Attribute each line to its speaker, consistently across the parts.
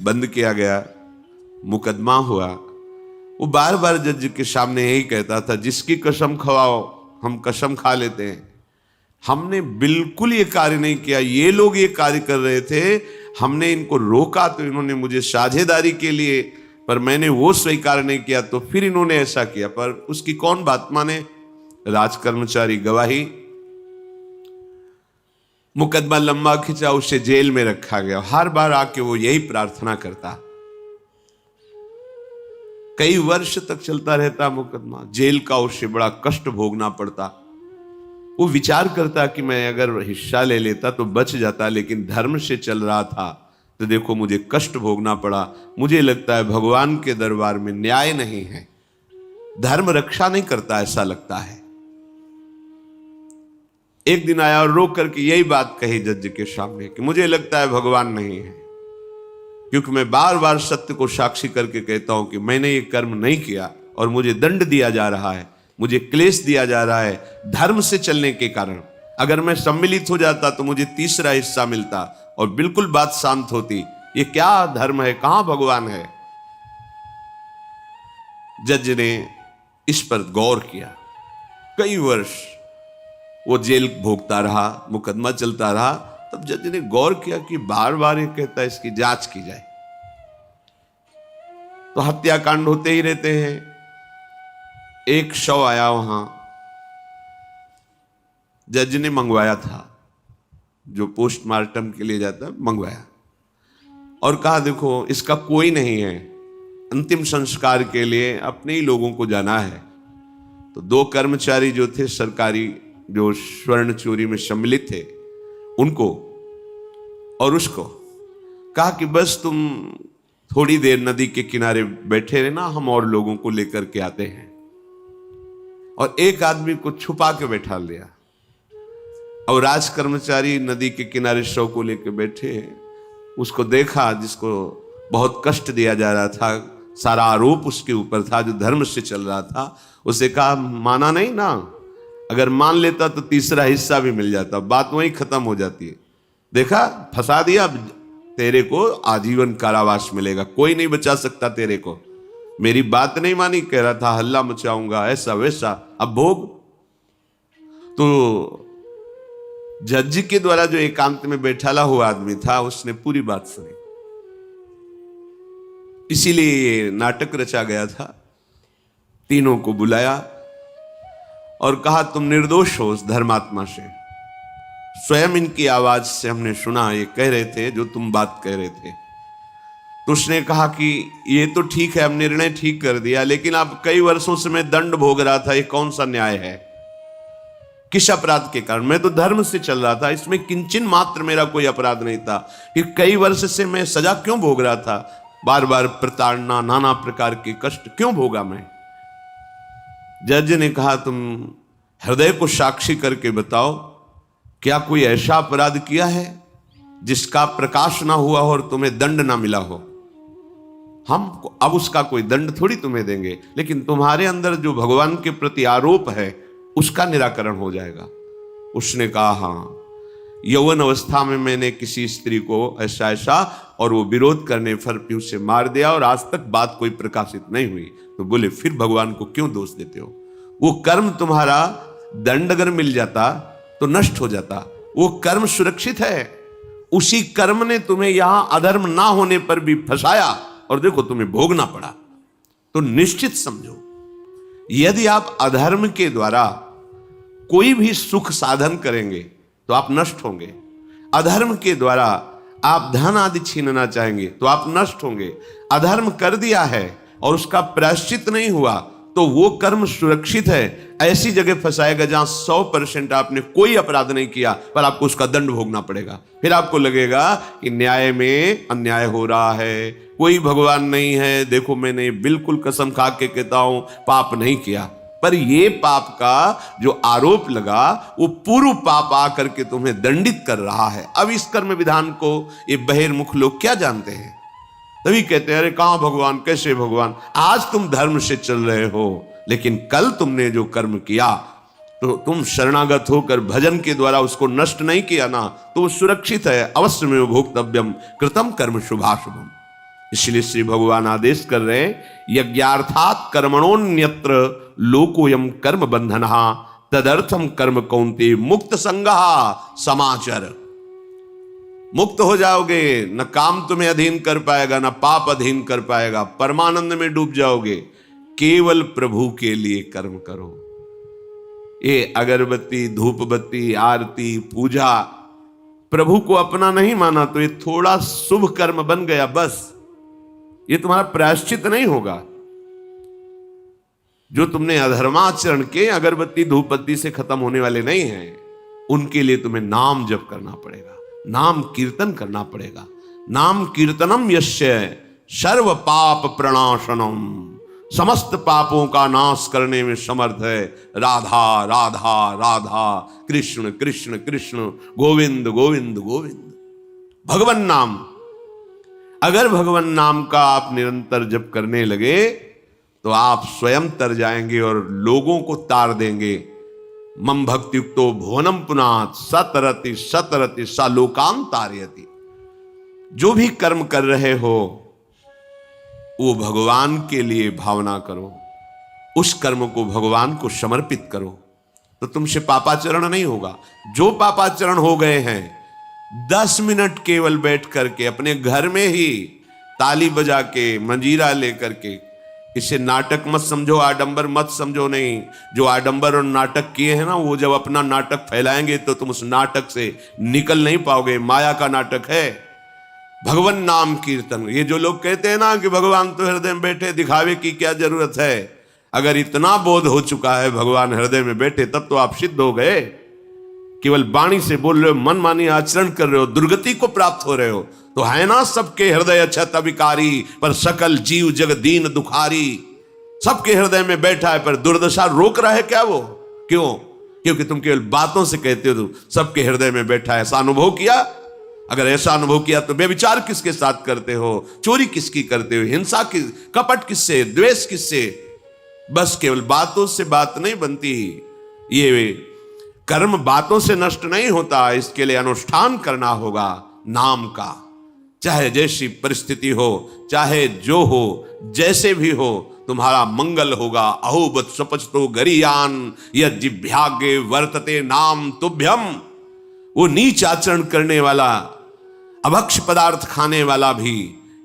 Speaker 1: बंद किया गया, मुकदमा हुआ। वो बार बार जज के सामने यही कहता था, जिसकी कसम खवाओ हम कसम खा लेते हैं। हमने बिल्कुल ये कार्य नहीं किया, ये लोग ये कार्य कर रहे थे, हमने इनको रोका तो इन्होंने मुझे साझेदारी के लिए, पर मैंने वो स्वीकार नहीं किया तो फिर इन्होंने ऐसा किया। पर उसकी कौन बात माने? राज कर्मचारी गवाही। मुकदमा लंबा खिंचा, उसे जेल में रखा गया। हर बार आके वो यही प्रार्थना करता। कई वर्ष तक चलता रहता मुकदमा, जेल का उसे बड़ा कष्ट भोगना पड़ता। वो विचार करता कि मैं अगर हिस्सा ले लेता तो बच जाता, लेकिन धर्म से चल रहा था तो देखो मुझे कष्ट भोगना पड़ा। मुझे लगता है भगवान के दरबार में न्याय नहीं है, धर्म रक्षा नहीं करता, ऐसा लगता है। एक दिन आया और रो करके यही बात कही जज के सामने कि मुझे लगता है भगवान नहीं है, क्योंकि मैं बार बार सत्य को साक्षी करके कहता हूं कि मैंने ये कर्म नहीं किया और मुझे दंड दिया जा रहा है, मुझे क्लेश दिया जा रहा है धर्म से चलने के कारण। अगर मैं सम्मिलित हो जाता तो मुझे तीसरा हिस्सा मिलता और बिल्कुल बात शांत होती। ये क्या धर्म है, कहां भगवान है? जज ने इस पर गौर किया। कई वर्ष वो जेल भोगता रहा, मुकदमा चलता रहा। तब जज ने गौर किया कि बार बार ये कहता है इसकी जांच की जाए, तो हत्याकांड होते ही रहते हैं। एक शव आया वहां, जज ने मंगवाया था, जो पोस्टमार्टम के लिए जाता मंगवाया, और कहा देखो इसका कोई नहीं है, अंतिम संस्कार के लिए अपने ही लोगों को जाना है। तो दो कर्मचारी जो थे सरकारी, जो स्वर्ण चोरी में सम्मिलित थे, उनको और उसको कहा कि बस तुम थोड़ी देर नदी के किनारे बैठे रहना, हम और लोगों को लेकर के आते हैं। और एक आदमी को छुपा के बैठा लिया और राज कर्मचारी नदी के किनारे शव को लेकर बैठे हैं। उसको देखा, जिसको बहुत कष्ट दिया जा रहा था, सारा आरोप उसके ऊपर था, जो धर्म से चल रहा था। उसे कहा माना नहीं ना, अगर मान लेता तो तीसरा हिस्सा भी मिल जाता, बात वहीं खत्म हो जाती है। देखा, फंसा दिया, तेरे को आजीवन कारावास मिलेगा, कोई नहीं बचा सकता तेरे को। मेरी बात नहीं मानी, कह रहा था हल्ला मचाऊंगा, ऐसा वैसा, अब भोग। तो जज के द्वारा जो एकांत में बैठाला हुआ आदमी था, उसने पूरी बात सुनी। इसीलिए ये नाटक रचा गया था। तीनों को बुलाया और कहा तुम निर्दोष हो उस धर्मात्मा से। स्वयं इनकी आवाज से हमने सुना, ये कह रहे थे जो तुम बात कह रहे थे। तो उसने कहा कि ये तो ठीक है, हम निर्णय ठीक कर दिया, लेकिन अब कई वर्षों से मैं दंड भोग रहा था, ये कौन सा न्याय है? किस अपराध के कारण? मैं तो धर्म से चल रहा था, इसमें किंचन मात्र मेरा कोई अपराध नहीं था कि कई वर्ष से मैं सजा क्यों भोग रहा था? बार बार प्रताड़ना, नाना प्रकार के कष्ट क्यों भोगा मैं? जज ने कहा तुम हृदय को साक्षी करके बताओ, क्या कोई ऐसा अपराध किया है जिसका प्रकाश ना हुआ हो और तुम्हें दंड ना मिला हो? हम अब उसका कोई दंड थोड़ी तुम्हें देंगे, लेकिन तुम्हारे अंदर जो भगवान के प्रति आरोप है उसका निराकरण हो जाएगा। उसने कहा हाँ, यौवन अवस्था में मैंने किसी स्त्री को ऐसा ऐसा, और वो विरोध करने पर भी उसे मार दिया और आज तक बात कोई प्रकाशित नहीं हुई। तो बोले फिर भगवान को क्यों दोष देते हो? वो कर्म तुम्हारा दंड अगर मिल जाता तो नष्ट हो जाता, वो कर्म सुरक्षित है। उसी कर्म ने तुम्हें यहां अधर्म ना होने पर भी फंसाया और देखो तुम्हें भोगना पड़ा। तो निश्चित समझो, यदि आप अधर्म के द्वारा कोई भी सुख साधन करेंगे तो आप नष्ट होंगे। अधर्म के द्वारा आप धन आदि छीनना चाहेंगे तो आप नष्ट होंगे। अधर्म कर दिया है और उसका प्रायश्चित नहीं हुआ तो वो कर्म सुरक्षित है। ऐसी जगह फंसाएगा जहां 100% आपने कोई अपराध नहीं किया पर आपको उसका दंड भोगना पड़ेगा। फिर आपको लगेगा कि न्याय में अन्याय हो रहा है, कोई भगवान नहीं है। देखो मैंने बिल्कुल कसम खा के कहता हूं पाप नहीं किया, पर ये पाप का जो आरोप लगा वो पूर्व पाप आकर के तुम्हें दंडित कर रहा है। अब इस कर्म विधान को ये बहिर्मुख लोग क्या जानते हैं? तभी कहते हैं अरे कहां भगवान, कैसे भगवान? आज तुम धर्म से चल रहे हो, लेकिन कल तुमने जो कर्म किया तो तुम शरणागत होकर भजन के द्वारा उसको नष्ट नहीं किया ना, तो वो सुरक्षित है। अवश्य में भोक्तव्यम कृतम कर्म शुभाशुभम। इसलिए श्री भगवान आदेश कर रहे हैं, यज्ञार्थात कर्मणोन्यत्र लोकोयम कर्म बंधनहा तदर्थम कर्म कौन्ते मुक्त संगहा समाचर। मुक्त हो जाओगे, न काम तुम्हें अधीन कर पाएगा, न पाप अधीन कर पाएगा, परमानंद में डूब जाओगे। केवल प्रभु के लिए कर्म करो। ये अगरबत्ती, धूप बत्ती, आरती, पूजा, प्रभु को अपना नहीं माना तो ये थोड़ा शुभ कर्म बन गया, बस ये तुम्हारा प्रायश्चित नहीं होगा। जो तुमने अधर्माचरण के अगरबत्ती धूप बत्ती से खत्म होने वाले नहीं हैं, उनके लिए तुम्हें नाम जप करना पड़ेगा, नाम कीर्तन करना पड़ेगा। नाम कीर्तनम यस्य सर्व पाप प्रणाशनम, समस्त पापों का नाश करने में समर्थ है। राधा राधा राधा, कृष्ण कृष्ण कृष्ण, गोविंद गोविंद गोविंद। भगवन नाम, अगर भगवन नाम का आप निरंतर जप करने लगे तो आप स्वयं तर जाएंगे और लोगों को तार देंगे। मम भक्तियुक्तो भुवनम पुनात सतरति सतरति सा लोकान तारयति। जो भी कर्म कर रहे हो वो भगवान के लिए भावना करो, उस कर्म को भगवान को समर्पित करो, तो तुमसे पापाचरण नहीं होगा। जो पापाचरण हो गए हैं, 10 मिनट केवल बैठ करके अपने घर में ही ताली बजा के, मंजीरा लेकर के, इसे नाटक मत समझो, आडंबर मत समझो। नहीं, जो आडंबर और नाटक किए हैं ना, वो जब अपना नाटक फैलाएंगे तो तुम उस नाटक से निकल नहीं पाओगे। माया का नाटक है। भगवान नाम कीर्तन, ये जो लोग कहते हैं ना कि भगवान तो हृदय में बैठे, दिखावे की क्या जरूरत है। अगर इतना बोध हो चुका है भगवान हृदय में बैठे, तब तो आप सिद्ध हो गए। केवल वाणी से बोल रहे हो, मन मानी आचरण कर रहे हो, दुर्गति को प्राप्त हो रहे हो, तो है ना सबके हृदय अछत अविकारी, पर सकल जीव जग दीन दुखारी। सबके हृदय में बैठा है, पर दुर्दशा रोक रहा है क्या वो? क्यों? क्योंकि तुम केवल बातों से कहते हो तो सबके हृदय में बैठा है। ऐसा अनुभव किया? अगर ऐसा अनुभव किया तो बेविचार किसके साथ करते हो, चोरी किसकी करते हो, हिंसा की, कपट किससे, द्वेष किससे? बस केवल बातों से बात नहीं बनती। ये कर्म बातों से नष्ट नहीं होता, इसके लिए अनुष्ठान करना होगा नाम का। चाहे जैसी परिस्थिति हो, चाहे जो हो, जैसे भी हो, तुम्हारा मंगल होगा। अहोबत सपचतो गरियान यज्जिभ्यागे वर्तते नाम तुभ्यम। वो नीच आचरण करने वाला, अभक्ष पदार्थ खाने वाला भी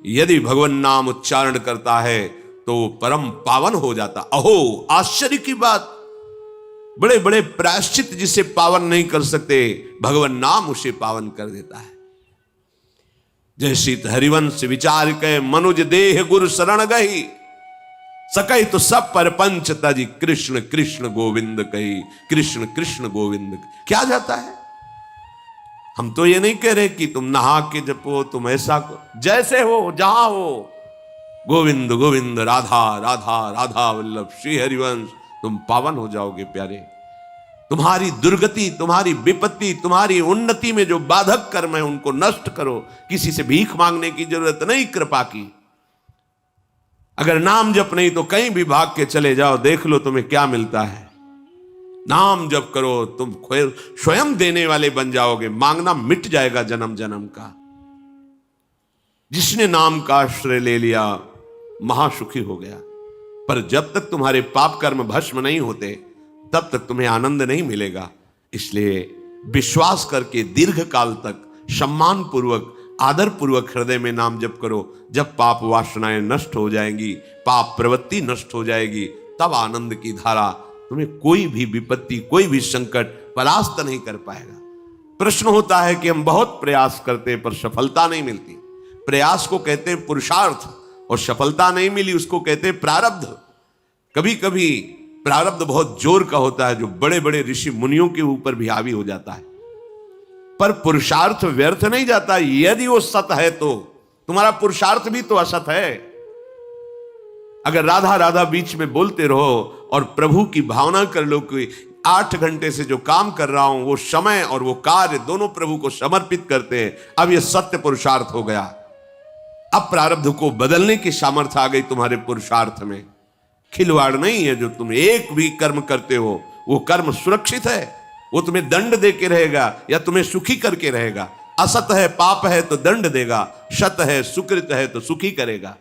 Speaker 1: यदि भगवान नाम उच्चारण करता है तो वो परम पावन हो जाता। अहो, आश्चर्य की बात! बड़े बड़े प्रायश्चित जिसे पावन नहीं कर सकते, भगवान नाम उसे पावन कर देता है। जैसी हरिवंश विचार के मनुज देह गुरु शरण गई, सकई तो सब पर पंच तजी कृष्ण कृष्ण गोविंद कही। कृष्ण कृष्ण गोविंद क्या जाता है? हम तो ये नहीं कह रहे कि तुम नहा के जपो, तुम ऐसा जैसे हो, जहां हो, गोविंद गोविंद, राधा राधा राधा वल्लभ श्री हरिवंश, तुम पावन हो जाओगे प्यारे। तुम्हारी दुर्गति, तुम्हारी विपत्ति, तुम्हारी उन्नति में जो बाधक कर्म है उनको नष्ट करो। किसी से भीख मांगने की जरूरत नहीं, कृपा की। अगर नाम जप नहीं तो कहीं भी भाग के चले जाओ, देख लो तुम्हें क्या मिलता है। नाम जप करो, तुम स्वयं देने वाले बन जाओगे, मांगना मिट जाएगा जन्म जन्म का। जिसने नाम का आश्रय ले लिया महासुखी हो गया। पर जब तक तुम्हारे पाप कर्म भस्म नहीं होते तब तक तुम्हें आनंद नहीं मिलेगा। इसलिए विश्वास करके दीर्घ काल तक सम्मान पूर्वक, आदर पूर्वक हृदय में नाम जप करो। जब पाप वासनाएं नष्ट हो जाएंगी, पाप प्रवृत्ति नष्ट हो जाएगी, तब आनंद की धारा, तुम्हें कोई भी विपत्ति, कोई भी संकट परास्त नहीं कर पाएगा। प्रश्न होता है कि हम बहुत प्रयास करते हैं पर सफलता नहीं मिलती। प्रयास को कहते हैं पुरुषार्थ, और सफलता नहीं मिली उसको कहते हैं प्रारब्ध। कभी कभी प्रारब्ध बहुत जोर का होता है, जो बड़े बड़े ऋषि मुनियों के ऊपर भी हावी हो जाता है। पर पुरुषार्थ व्यर्थ नहीं जाता। यदि वो सत है तो तुम्हारा पुरुषार्थ भी तो असत है। अगर राधा राधा बीच में बोलते रहो और प्रभु की भावना कर लो कि 8 घंटे से जो काम कर रहा हूं वो समय और वो कार्य दोनों प्रभु को समर्पित करते हैं, अब ये सत्य पुरुषार्थ हो गया। अब प्रारब्ध को बदलने की सामर्थ्य आ गई तुम्हारे पुरुषार्थ में। खिलवाड़ नहीं है। जो तुम एक भी कर्म करते हो वो कर्म सुरक्षित है, वो तुम्हें दंड दे के रहेगा या तुम्हें सुखी करके रहेगा। असत है, पाप है तो दंड देगा, शत है, सुकृत है तो सुखी करेगा।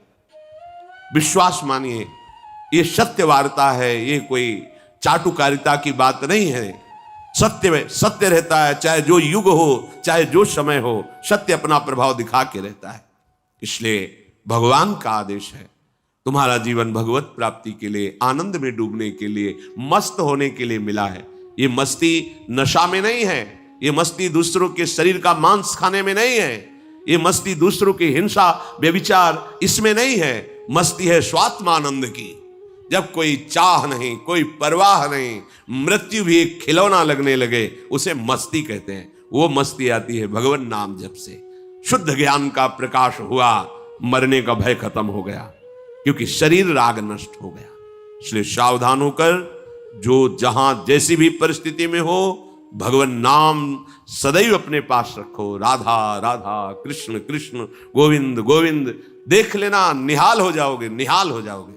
Speaker 1: विश्वास मानिए, ये सत्य वार्ता है, ये कोई चाटुकारिता की बात नहीं है। सत्य में सत्य रहता है, चाहे जो युग हो, चाहे जो समय हो, सत्य अपना प्रभाव दिखा के रहता है। इसलिए भगवान का आदेश है, तुम्हारा जीवन भगवत प्राप्ति के लिए, आनंद में डूबने के लिए, मस्त होने के लिए मिला है। ये मस्ती नशा में नहीं है, ये मस्ती दूसरों के शरीर का मांस खाने में नहीं है, ये मस्ती दूसरों की हिंसा व्यभिचार इसमें नहीं है। मस्ती है स्वात्मानंद की, जब कोई चाह नहीं, कोई परवाह नहीं, मृत्यु भी एक खिलौना लगने लगे, उसे मस्ती कहते हैं। वो मस्ती आती है भगवान नाम जप से। शुद्ध ज्ञान का प्रकाश हुआ, मरने का भय खत्म हो गया, क्योंकि शरीर राग नष्ट हो गया। इसलिए सावधान होकर जो जहां जैसी भी परिस्थिति में हो, भगवान नाम सदैव अपने पास रखो। राधा राधा, कृष्ण कृष्ण, गोविंद गोविंद। देख लेना, निहाल हो जाओगे, निहाल हो जाओगे,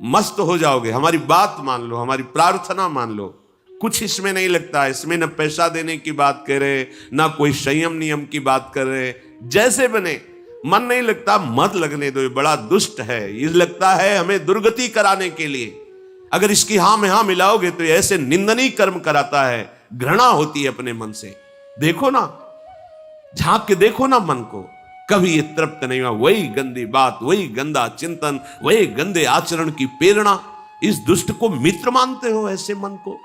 Speaker 1: मस्त हो जाओगे। हमारी बात मान लो, हमारी प्रार्थना मान लो, कुछ इसमें नहीं लगता। इसमें न पैसा देने की बात कर रहे, ना कोई संयम नियम की बात कर रहे। जैसे बने, मन नहीं लगता, मत लगने दो, ये बड़ा दुष्ट है। ये लगता है हमें दुर्गति कराने के लिए। अगर इसकी हां में हां मिलाओगे तो ऐसे निंदनीय कर्म कराता है, घृणा होती है अपने मन से। देखो ना, झांक के देखो ना मन को, कभी ये तृप्त नहीं हुआ। वही गंदी बात, वही गंदा चिंतन, वही गंदे आचरण की प्रेरणा। इस दुष्ट को मित्र मानते हो, ऐसे मन को?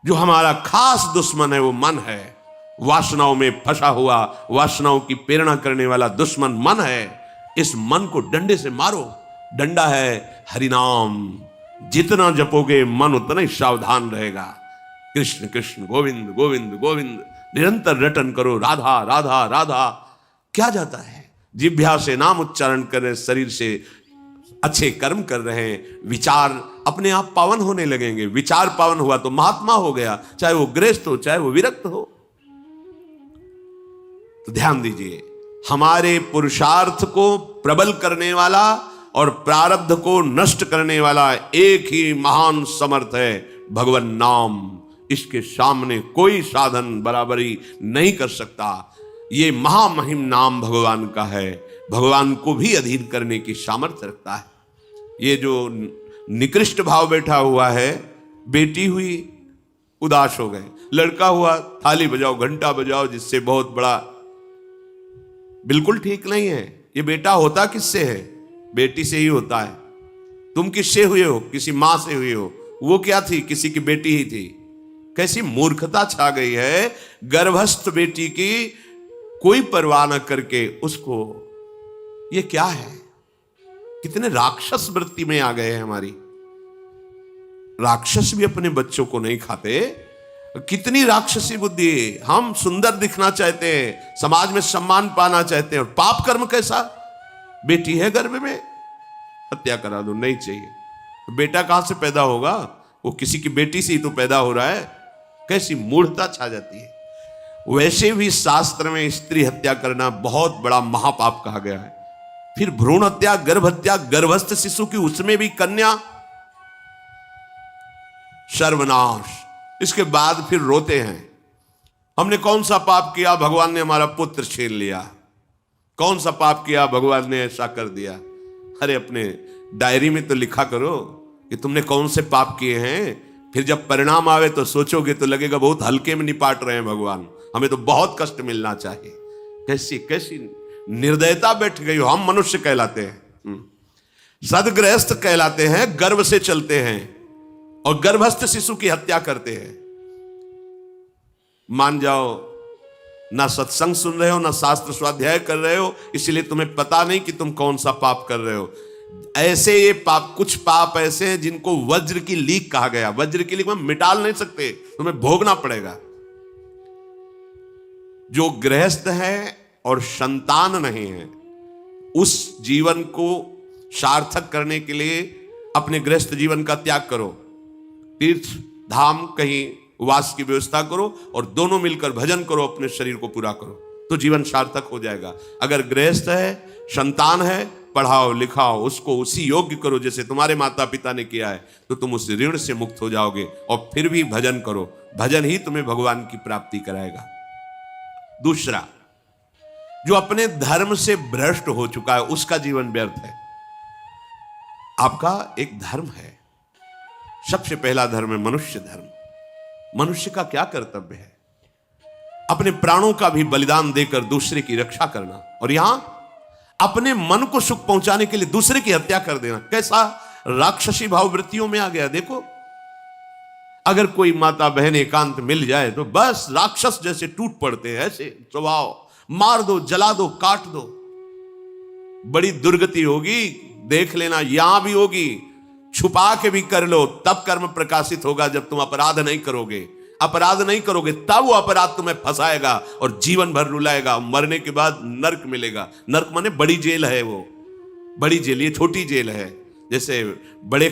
Speaker 1: जो हमारा खास दुश्मन है वो मन है। वासनाओं में फंसा हुआ, वासनाओं की प्रेरणा करने वाला दुश्मन मन है। इस मन को डंडे से मारो। डंडा है हरिनाम, जितना जपोगे मन उतना ही सावधान रहेगा। कृष्ण कृष्ण, गोविंद गोविंद गोविंद, निरंतर रटन करो। राधा राधा राधा। क्या जाता है? जिह्वा से नाम उच्चारण कर रहे, शरीर से अच्छे कर्म कर रहे हैं, विचार अपने आप पावन होने लगेंगे। विचार पावन हुआ तो महात्मा हो गया, चाहे वो गृहस्थ हो, चाहे वो विरक्त हो। तो ध्यान दीजिए, हमारे पुरुषार्थ को प्रबल करने वाला और प्रारब्ध को नष्ट करने वाला एक ही महान समर्थ है, भगवान नाम। इसके सामने कोई साधन बराबरी नहीं कर सकता। ये महामहिम नाम भगवान का है, भगवान को भी अधीन करने की सामर्थ्य रखता है। ये जो निकृष्ट भाव बैठा हुआ है, बेटी हुई उदास हो गए, लड़का हुआ थाली बजाओ, घंटा बजाओ, जिससे बहुत बड़ा, बिल्कुल ठीक नहीं है। ये बेटा होता किससे है? बेटी से ही होता है। तुम किससे हुए हो? किसी मां से हुए हो। वो क्या थी? किसी की बेटी ही थी। कैसी मूर्खता छा गई है, गर्भस्थ बेटी की कोई परवाह न करके उसको। ये क्या है? कितने राक्षस वृत्ति में आ गए हैं हमारी। राक्षस भी अपने बच्चों को नहीं खाते। कितनी राक्षसी बुद्धि। हम सुंदर दिखना चाहते हैं, समाज में सम्मान पाना चाहते हैं, और पाप कर्म कैसा? बेटी है गर्भ में, हत्या करा दो, नहीं चाहिए। तो बेटा कहां से पैदा होगा? वो किसी की बेटी से ही तो पैदा हो रहा है। कैसी मूढ़ता छा जाती है। वैसे भी शास्त्र में स्त्री हत्या करना बहुत बड़ा महापाप कहा गया है। फिर भ्रूण हत्या, गर्भ हत्या, गर्भस्थ शिशु की, उसमें भी कन्या, सर्वनाश। इसके बाद फिर रोते हैं, हमने कौन सा पाप किया, भगवान ने हमारा पुत्र छीन लिया। कौन सा पाप किया, भगवान ने ऐसा कर दिया। अरे अपने डायरी में तो लिखा करो कि तुमने कौन से पाप किए हैं। फिर जब परिणाम आवे तो सोचोगे तो लगेगा बहुत हल्के में निपाट रहे हैं भगवान, हमें तो बहुत कष्ट मिलना चाहिए। कैसी कैसी निर्दयता बैठ गई हो। हम मनुष्य कहलाते हैं, सदगृहस्थ कहलाते हैं, गर्भ से चलते हैं, और गर्भस्थ शिशु की हत्या करते हैं। मान जाओ, ना सत्संग सुन रहे हो, ना शास्त्र स्वाध्याय कर रहे हो, इसलिए तुम्हें पता नहीं कि तुम कौन सा पाप कर रहे हो। ऐसे ये पाप, कुछ पाप ऐसे हैं जिनको वज्र की लीक कहा गया। वज्र की लीक में मिटाल नहीं सकते, तुम्हें भोगना पड़ेगा। जो गृहस्थ है और संतान नहीं है, उस जीवन को सार्थक करने के लिए अपने गृहस्थ जीवन का त्याग करो। तीर्थ धाम कहीं वास की व्यवस्था करो, और दोनों मिलकर भजन करो, अपने शरीर को पूरा करो, तो जीवन सार्थक हो जाएगा। अगर गृहस्थ है, संतान है, पढ़ाओ लिखाओ, उसको उसी योग्य करो जैसे तुम्हारे माता पिता ने किया है, तो तुम उस ऋण से मुक्त हो जाओगे। और फिर भी भजन करो, भजन ही तुम्हें भगवान की प्राप्ति कराएगा। दूसरा, जो अपने धर्म से भ्रष्ट हो चुका है उसका जीवन व्यर्थ है। आपका एक धर्म है, सबसे पहला धर्म है मनुष्य धर्म। मनुष्य का क्या कर्तव्य है? अपने प्राणों का भी बलिदान देकर दूसरे की रक्षा करना, और यहां अपने मन को सुख पहुंचाने के लिए दूसरे की हत्या कर देना। कैसा राक्षसी भाव वृत्तियों में आ गया। देखो, अगर कोई माता बहन एकांत मिल जाए तो बस राक्षस जैसे टूट पड़ते हैं, ऐसे स्वभाव, मार दो, जला दो, काट दो। बड़ी दुर्गति होगी, देख लेना, यहां भी होगी। छुपा के भी कर लो, तब कर्म प्रकाशित होगा जब तुम अपराध नहीं करोगे। अपराध नहीं करोगे तब वो अपराध तुम्हें फंसाएगा और जीवन भर रुलाएगा। मरने के बाद नर्क मिलेगा। नर्क माने बड़ी जेल है, वो बड़ी जेल, ये छोटी जेल है। जैसे बड़े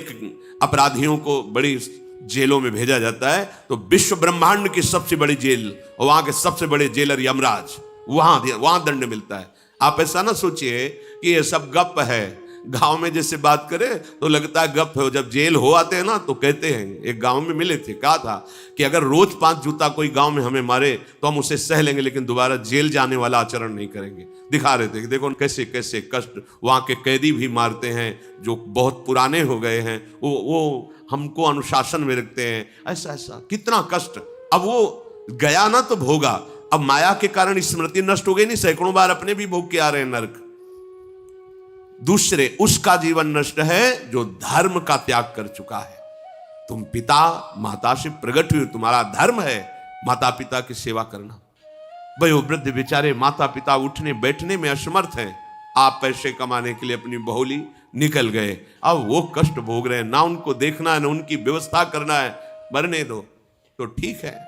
Speaker 1: अपराधियों को बड़ी जेलों में भेजा जाता है, तो विश्व ब्रह्मांड की सबसे बड़ी जेल और वहां के सबसे बड़े जेलर यमराज, वहां दंड मिलता है। आप ऐसा ना सोचिए कि ये सब गप है। गांव में जैसे बात करे तो लगता है गप है। जब जेल हो आते हैं ना तो कहते हैं, एक गांव में मिले थे, कहा था कि अगर रोज 5 जूता कोई गांव में हमें मारे तो हम उसे सह लेंगे, लेकिन दोबारा जेल जाने वाला आचरण नहीं करेंगे। दिखा रहे थे कि देखो कैसे कैसे कष्ट वहां के कैदी भी मारते हैं जो बहुत पुराने हो गए हैं, वो हमको अनुशासन में रखते हैं। ऐसा ऐसा कितना कष्ट। अब वो गया ना तो भोगा, अब माया के कारण स्मृति नष्ट हो गई नहीं, सैकड़ों बार अपने भी भोग के आ रहे हैं नर्क। दूसरे, उसका जीवन नष्ट है जो धर्म का त्याग कर चुका है। तुम पिता माता से प्रकट हुए, तुम्हारा धर्म है माता पिता की सेवा करना। वयोवृद्ध बेचारे माता पिता उठने बैठने में असमर्थ हैं। आप पैसे कमाने के लिए अपनी बहुली निकल गए, अब वो कष्ट भोग रहे हैं। ना उनको देखना है ना उनकी व्यवस्था करना है। मरने दो तो ठीक है,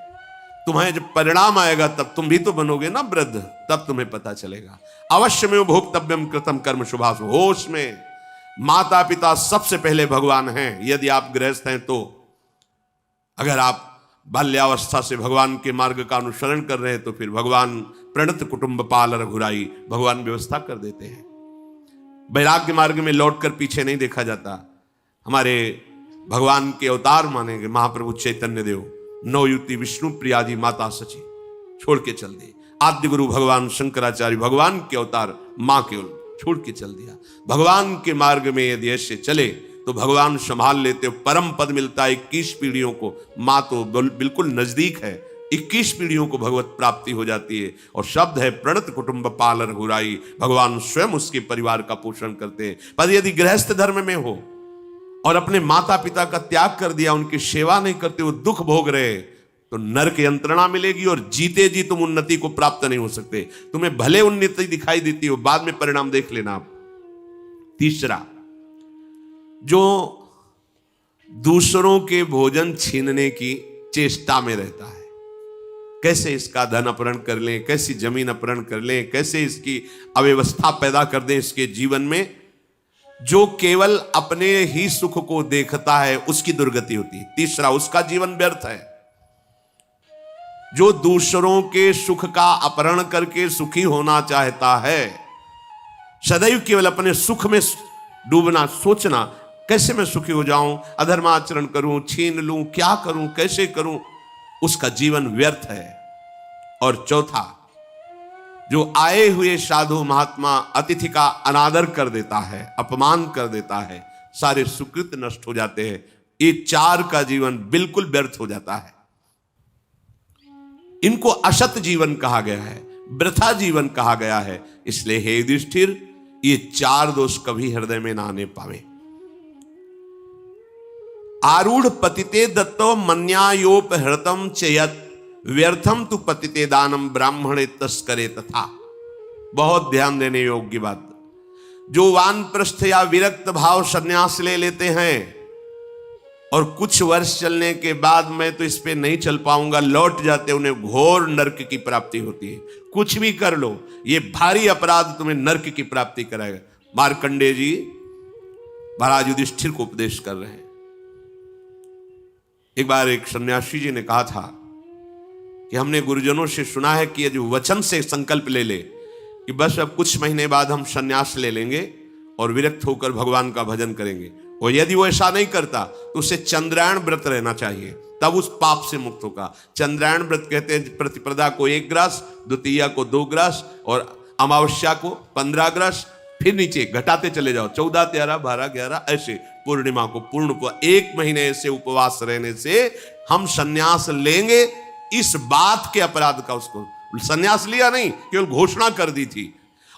Speaker 1: तुम्हें जब परिणाम आएगा तब तुम भी तो बनोगे ना वृद्ध, तब तुम्हें पता चलेगा। अवश्य में भोक्तव्यम कृतम कर्म शुभाशु। होश में, माता पिता सबसे पहले भगवान हैं यदि आप गृहस्थ हैं तो। अगर आप बाल्यावस्था से भगवान के मार्ग का अनुसरण कर रहे हैं तो फिर भगवान प्रणत कुटुंब पाल रघुराई, भगवान व्यवस्था कर देते हैं। वैराग्य मार्ग में लौटकर पीछे नहीं देखा जाता। हमारे भगवान के अवतार मानेंगे महाप्रभु चैतन्य देव, नवयुति विष्णु प्रियादि माता सची छोड़ के चल दिए। आद्य गुरु भगवान शंकराचार्य भगवान के अवतार मां के छोड़ के चल दिया। भगवान के मार्ग में यदि ऐसे चले तो भगवान संभाल लेते हो। परम पद मिलता है 21 पीढ़ियों को। मां तो बिल्कुल नजदीक है, 21 पीढ़ियों को भगवत प्राप्ति हो जाती है। और शब्द है प्रणत कुटुंब पाल रघुराई, भगवान स्वयं उसके परिवार का पोषण करते हैं। पर यदि गृहस्थ धर्म में हो और अपने माता पिता का त्याग कर दिया, उनकी सेवा नहीं करते, वो दुख भोग रहे, तो नरक यंत्रणा मिलेगी और जीते जी तुम उन्नति को प्राप्त नहीं हो सकते। तुम्हें भले उन्नति दिखाई देती हो, बाद में परिणाम देख लेना आप। तीसरा, जो दूसरों के भोजन छीनने की चेष्टा में रहता है, कैसे इसका धन अपहरण कर लें, कैसी जमीन अपहरण कर लें, कैसे इसकी अव्यवस्था पैदा कर दें इसके जीवन में, जो केवल अपने ही सुख को देखता है उसकी दुर्गति होती है। तीसरा, उसका जीवन व्यर्थ है। जो दूसरों के सुख का अपहरण करके सुखी होना चाहता है, सदैव केवल अपने सुख में डूबना, सोचना कैसे मैं सुखी हो जाऊं, अधर्माचरण करूं, छीन लूं, क्या करूं, कैसे करूं, उसका जीवन व्यर्थ है। और चौथा, जो आए हुए साधु महात्मा अतिथि का अनादर कर देता है, अपमान कर देता है, सारे सुकृत नष्ट हो जाते हैं। ये 4 का जीवन बिल्कुल व्यर्थ हो जाता है। इनको असत जीवन कहा गया है, वृथा जीवन कहा गया है। इसलिए हे युधिष्ठिर, ये 4 दोष कभी हृदय में ना आने पावे। आरूढ़ पतिते दत्तो मन्यायोपहृतम चयत व्यर्थम तु पतिते दानम ब्राह्मणे तस्करे तथा। बहुत ध्यान देने योग्य बात। जो वानप्रस्थ या विरक्त भाव संन्यास ले लेते हैं और कुछ वर्ष चलने के बाद मैं तो इस पे नहीं चल पाऊंगा लौट जाते, उन्हें घोर नरक की प्राप्ति होती है। कुछ भी कर लो, ये भारी अपराध तुम्हें नरक की प्राप्ति कराएगा। मार्कंडेय जी महाराज युधिष्ठिर को उपदेश कर रहे हैं। एक बार एक सन्यासी जी ने कहा था कि हमने गुरुजनों से सुना है कि यदि वचन से संकल्प ले ले कि बस अब कुछ महीने बाद हम सन्यास ले लेंगे और विरक्त होकर भगवान का भजन करेंगे, और यदि वो ऐसा नहीं करता तो उसे चंद्रायण व्रत रहना चाहिए। तब उस पाप से मुक्त होगा। चंद्रायण व्रत कहते हैं प्रतिपदा को 1 ग्रास, द्वितीया को 2 ग्रास और अमावस्या को 15 ग्रास, फिर नीचे घटाते चले जाओ 14, 13, 12, 11 ऐसे पूर्णिमा को पूर्ण 1 महीने से उपवास रहने से हम सन्यास लेंगे। इस बात के अपराध का उसको सन्यास लिया नहीं, केवल घोषणा कर दी थी।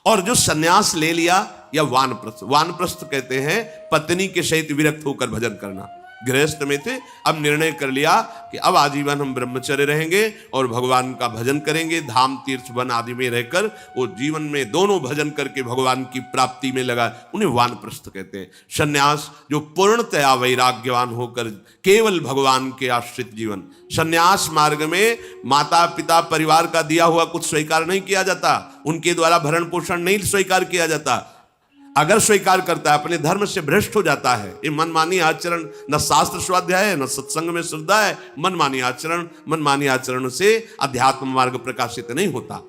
Speaker 1: और जो सन्यास ले लिया या वानप्रस्थ, वानप्रस्थ कहते हैं पत्नी के सहित विरक्त होकर भजन करना। गृहस्थ में थे, अब निर्णय कर लिया कि अब आजीवन हम ब्रह्मचर्य रहेंगे और भगवान का भजन करेंगे। धाम तीर्थ वन आदि में रहकर वो जीवन में दोनों भजन करके भगवान की प्राप्ति में लगा, उन्हें वानप्रस्थ कहते हैं। सन्यास जो पूर्णतया वैराग्यवान होकर केवल भगवान के आश्रित जीवन। सन्यास मार्ग में माता पिता परिवार का दिया हुआ कुछ स्वीकार नहीं किया जाता, उनके द्वारा भरण पोषण नहीं स्वीकार किया जाता। अगर स्वीकार करता है अपने धर्म से भ्रष्ट हो जाता है। ये मनमानी आचरण, न शास्त्र स्वाध्याय है न सत्संग में श्रद्धा है। मनमानी आचरण से अध्यात्म मार्ग प्रकाशित नहीं होता।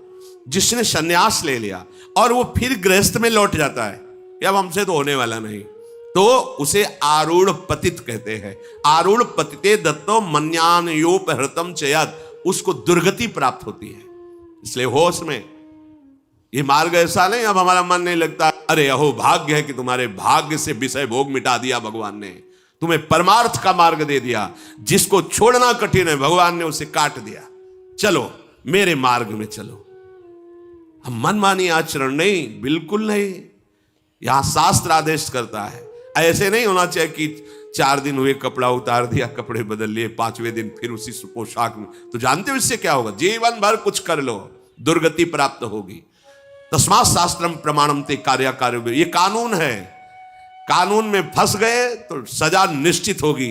Speaker 1: जिसने सन्यास ले लिया और वो फिर गृहस्थ में लौट जाता है कि अब हमसे तो होने वाला नहीं, तो उसे आरूढ़ पतित कहते हैं। आरूढ़ पतिते दत्तो मन्यान योपहृतम चयत, उसको दुर्गति प्राप्त होती है। इसलिए होश में ये मार्ग ऐसा नहीं अब हमारा मन नहीं लगता, अरे अहो भाग्य है कि तुम्हारे भाग्य से विषय भोग मिटा दिया भगवान ने, तुम्हें परमार्थ का मार्ग दे दिया। जिसको छोड़ना कठिन है भगवान ने उसे काट दिया, चलो मेरे मार्ग में चलो। हम मनमानी आचरण नहीं, बिल्कुल नहीं। यहां शास्त्र आदेश करता है, ऐसे नहीं होना चाहिए कि 4 दिन हुए कपड़ा उतार दिया, कपड़े बदल लिए, 5वें दिन फिर उसी पोशाक में। तो जानते हो इससे क्या होगा? जीवन भर कुछ कर लो, दुर्गति प्राप्त होगी। तस्मात् शास्त्रम प्रमाणम ते कार्य कार्य, ये कानून है। कानून में फंस गए तो सजा निश्चित होगी।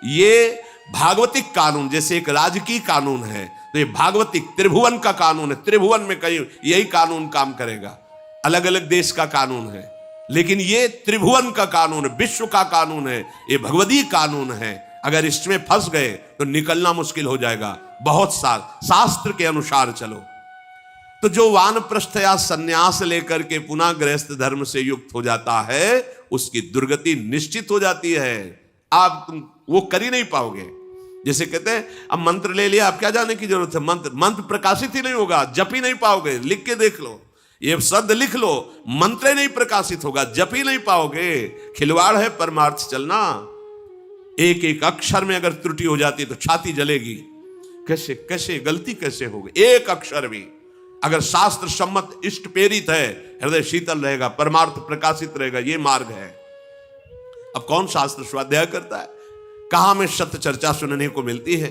Speaker 1: ये भागवतिक कानून जैसे एक राजकीय कानून है, तो ये भागवतिक त्रिभुवन का कानून है। त्रिभुवन में कहीं यही कानून काम करेगा। अलग अलग देश का कानून है, लेकिन ये त्रिभुवन का कानून है, विश्व का कानून है, ये भगवदीय कानून है। अगर इसमें फंस गए तो निकलना मुश्किल हो जाएगा। बहुत शास्त्र के अनुसार चलो। तो जो वानप्रस्थ या सन्यास लेकर के पुनः गृहस्थ धर्म से युक्त हो जाता है, उसकी दुर्गति निश्चित हो जाती है। आप वो कर ही नहीं पाओगे। जैसे कहते हैं अब मंत्र ले लिया, आप क्या जाने की जरूरत है? मंत्र प्रकाशित ही नहीं होगा, जप ही नहीं पाओगे। लिख के देख लो, ये शब्द लिख लो, मंत्र नहीं प्रकाशित होगा, जप ही नहीं पाओगे। खिलवाड़ है परमार्थ चलना। एक एक अक्षर में अगर त्रुटि हो जाती तो छाती जलेगी। कैसे कैसे गलती कैसे होगी? एक अक्षर भी अगर शास्त्र सम्मत इष्ट प्रेरित है, हृदय शीतल रहेगा, परमार्थ प्रकाशित रहेगा। ये मार्ग है। अब कौन शास्त्र स्वाध्याय करता है? कहां में सत्य चर्चा सुनने को मिलती है?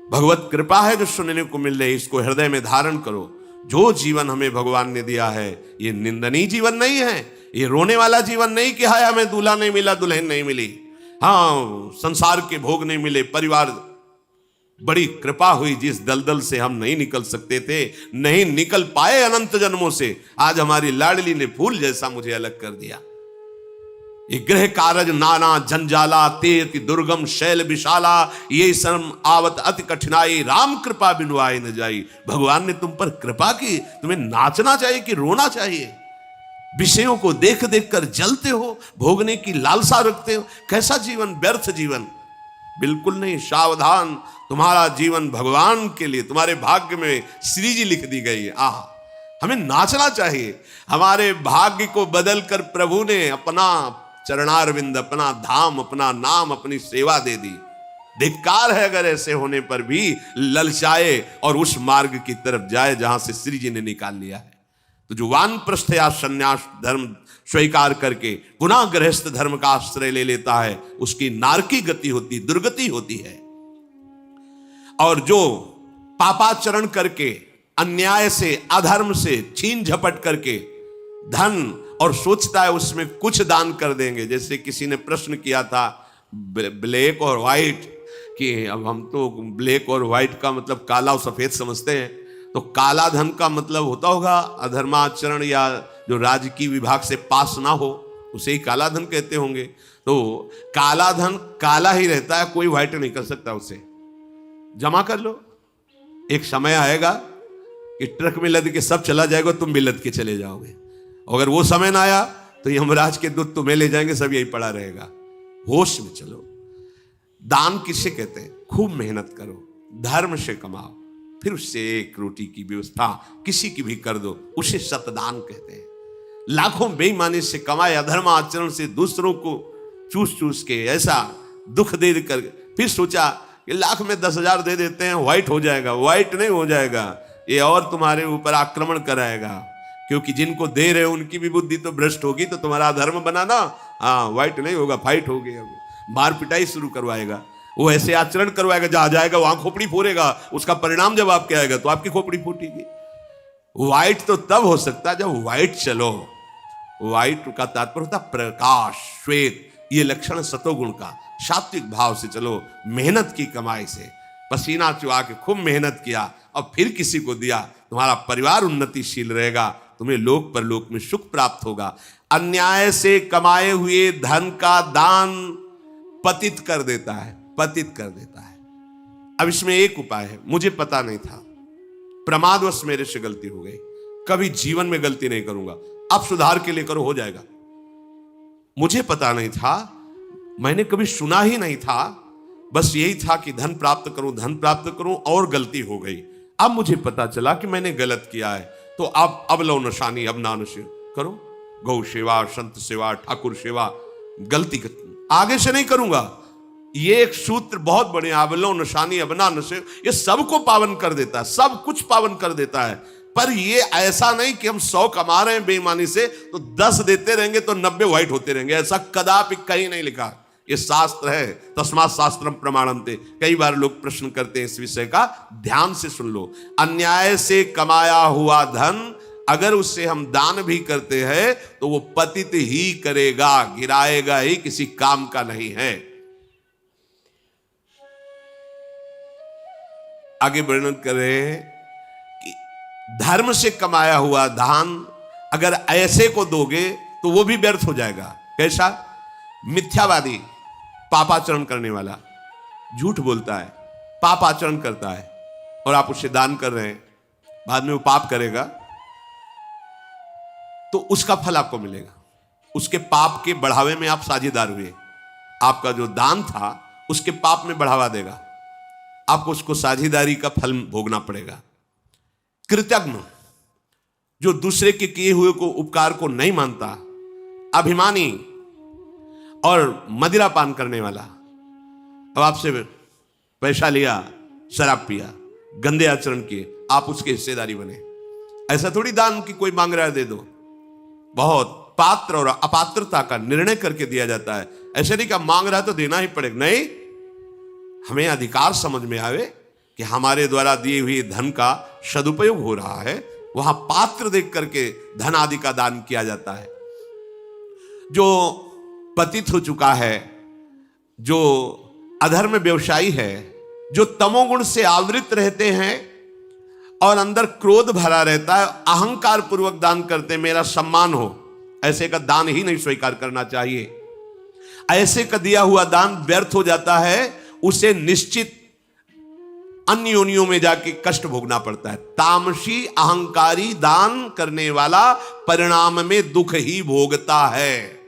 Speaker 1: भगवत कृपा है जो सुनने को मिल रही, इसको हृदय में धारण करो। जो जीवन हमें भगवान ने दिया है ये निंदनीय जीवन नहीं है, ये रोने वाला जीवन नहीं कि हाय हमें दूल्हा नहीं मिला, दुल्हन नहीं मिली, हाँ संसार के भोग नहीं मिले, परिवार बड़ी कृपा हुई जिस दलदल से हम नहीं निकल सकते थे, नहीं निकल पाए अनंत जन्मों से, आज हमारी लाडली ने फूल जैसा मुझे अलग कर दिया। ये गृह कारज नाना जंजाला, ते अति दुर्गम शैल विशाला, ये शर्म आवत अति कठिनाई, राम कृपा बिनु आए न जाई। भगवान ने तुम पर कृपा की, तुम्हें नाचना चाहिए कि रोना चाहिए? विषयों को देख देख कर जलते हो, भोगने की लालसा रखते हो। कैसा जीवन? व्यर्थ जीवन। बिल्कुल नहीं, सावधान। तुम्हारा जीवन भगवान के लिए, तुम्हारे भाग्य में श्री जी लिख दी गई है। हमें नाचना चाहिए। हमारे भाग्य को बदल कर प्रभु ने अपना चरणारविंद, अपना धाम, अपना नाम, अपनी सेवा दे दी। धिक्कार है अगर ऐसे होने पर भी ललचाए और उस मार्ग की तरफ जाए जहां से श्री जी ने निकाल लिया है। तो जो वानप्रस्थ या संन्यास धर्म स्वीकार करके पुनः गृहस्थ धर्म का आश्रय ले लेता है, उसकी नारकी गति होती, दुर्गति होती है। और जो पापाचरण करके, अन्याय से, अधर्म से छीन झपट करके धन और सोचता है उसमें कुछ दान कर देंगे। जैसे किसी ने प्रश्न किया था ब्लैक और व्हाइट, कि अब हम तो ब्लैक और व्हाइट का मतलब काला और सफेद समझते हैं, तो काला धन का मतलब होता होगा अधर्माचरण या जो राजकीय विभाग से पास ना हो, उसे ही काला धन कहते होंगे। तो काला धन काला ही रहता है, कोई व्हाइट नहीं कर सकता उसे। जमा कर लो, एक समय आएगा कि ट्रक में लद के सब चला जाएगा, तुम भी लद के चले जाओगे। अगर वो समय ना आया तो यमराज के दूत तुम्हें ले जाएंगे, सब यही पड़ा रहेगा। होश में चलो। दान किसे कहते हैं? खूब मेहनत करो, धर्म से कमाओ, फिर उससे एक रोटी की व्यवस्था किसी की भी कर दो, उसे सतदान कहते हैं। लाखों बेईमानी से कमाए, अधर्म आचरण से दूसरों को चूस चूस के ऐसा दुख दे कर फिर सोचा कि लाख में 10,000 दे देते हैं, व्हाइट हो जाएगा। व्हाइट नहीं हो जाएगा, ये और तुम्हारे ऊपर आक्रमण कराएगा, क्योंकि जिनको दे रहे हो उनकी भी बुद्धि तो भ्रष्ट होगी, तो तुम्हारा धर्म बनाना, हाँ व्हाइट नहीं होगा, फाइट हो गया, मार पिटाई शुरू करवाएगा, वो ऐसे आचरण करवाएगा, जहां जाएगा वहां खोपड़ी फोड़ेगा, उसका परिणाम जब आपके आएगा तो आपकी खोपड़ी फूटेगी। व्हाइट तो तब हो सकता है जब व्हाइट चलो। व्हाइट का तात्पर्य होता प्रकाश, श्वेत, ये लक्षण सतोगुण का। सात्विक भाव से चलो, मेहनत की कमाई से, पसीना चुहा के खूब मेहनत किया और फिर किसी को दिया, तुम्हारा परिवार उन्नतिशील रहेगा, तुम्हें लोक परलोक में सुख प्राप्त होगा। अन्याय से कमाए हुए धन का दान पतित कर देता है, पतित कर देता है। अब इसमें एक उपाय है, मुझे पता नहीं था, प्रमादवश मेरे से गलती हो गई, कभी जीवन में गलती नहीं करूंगा, अब सुधार के लिए करो, हो जाएगा। मुझे पता नहीं था, मैंने कभी सुना ही नहीं था, बस यही था कि धन प्राप्त करूं, धन प्राप्त करूं, और गलती हो गई। अब मुझे पता चला कि मैंने गलत किया है, तो अब लो नशानी, अब ना नशे करो, गौ सेवा, संत सेवा, ठाकुर सेवा, गलती आगे से नहीं करूंगा। ये एक सूत्र बहुत बढ़िया, अब लो नशानी अब ना नशे, ये सबको पावन कर देता है, सब कुछ पावन कर देता है। पर ये ऐसा नहीं कि हम 100 कमा रहे हैं बेईमानी से तो 10 देते रहेंगे तो 90 व्हाइट होते रहेंगे, ऐसा कदापि कहीं नहीं लिखा। ये शास्त्र है, तस्मात् शास्त्रम प्रमाणन्ते। कई बार लोग प्रश्न करते हैं इस विषय का, ध्यान से सुन लो। अन्याय से कमाया हुआ धन अगर उससे हम दान भी करते हैं तो वो पतित ही करेगा, गिराएगा ही, किसी काम का नहीं है। आगे वर्णन कर रहे हैं कि धर्म से कमाया हुआ दान अगर ऐसे को दोगे तो वो भी व्यर्थ हो जाएगा। कैसा? मिथ्यावादी, पापाचरण करने वाला, झूठ बोलता है, पापाचरण करता है, और आप उसे दान कर रहे हैं, बाद में वो पाप करेगा तो उसका फल आपको मिलेगा। उसके पाप के बढ़ावे में आप साझेदार हुए, आपका जो दान था उसके पाप में बढ़ावा देगा, आपको उसको साझेदारी का फल भोगना पड़ेगा। कृतज्ञ, जो दूसरे के किए हुए को उपकार को नहीं मानता, अभिमानी और मदिरा पान करने वाला, अब आपसे पैसा लिया, शराब पिया, गंदे आचरण किए, आप उसके हिस्सेदारी बने। ऐसा थोड़ी दान की कोई मांग रहा है दे दो, बहुत पात्र और अपात्रता का निर्णय करके दिया जाता है। ऐसे नहीं कि मांग रहा है तो देना ही पड़ेगा, नहीं, हमें अधिकार समझ में आवे कि हमारे द्वारा दिए हुए धन का सदुपयोग हो रहा है, वहां पात्र देख करके धन आदि का दान किया जाता है। जो पतित हो चुका है, जो अधर्म व्यवसायी है, जो तमोगुण से आवृत रहते हैं और अंदर क्रोध भरा रहता है, अहंकार पूर्वक दान करते, मेरा सम्मान हो, ऐसे का दान ही नहीं स्वीकार करना चाहिए। ऐसे का दिया हुआ दान व्यर्थ हो जाता है, उसे निश्चित अन्य योनियों में जाके कष्ट भोगना पड़ता है। तामसी अहंकारी दान करने वाला परिणाम में दुख ही भोगता है।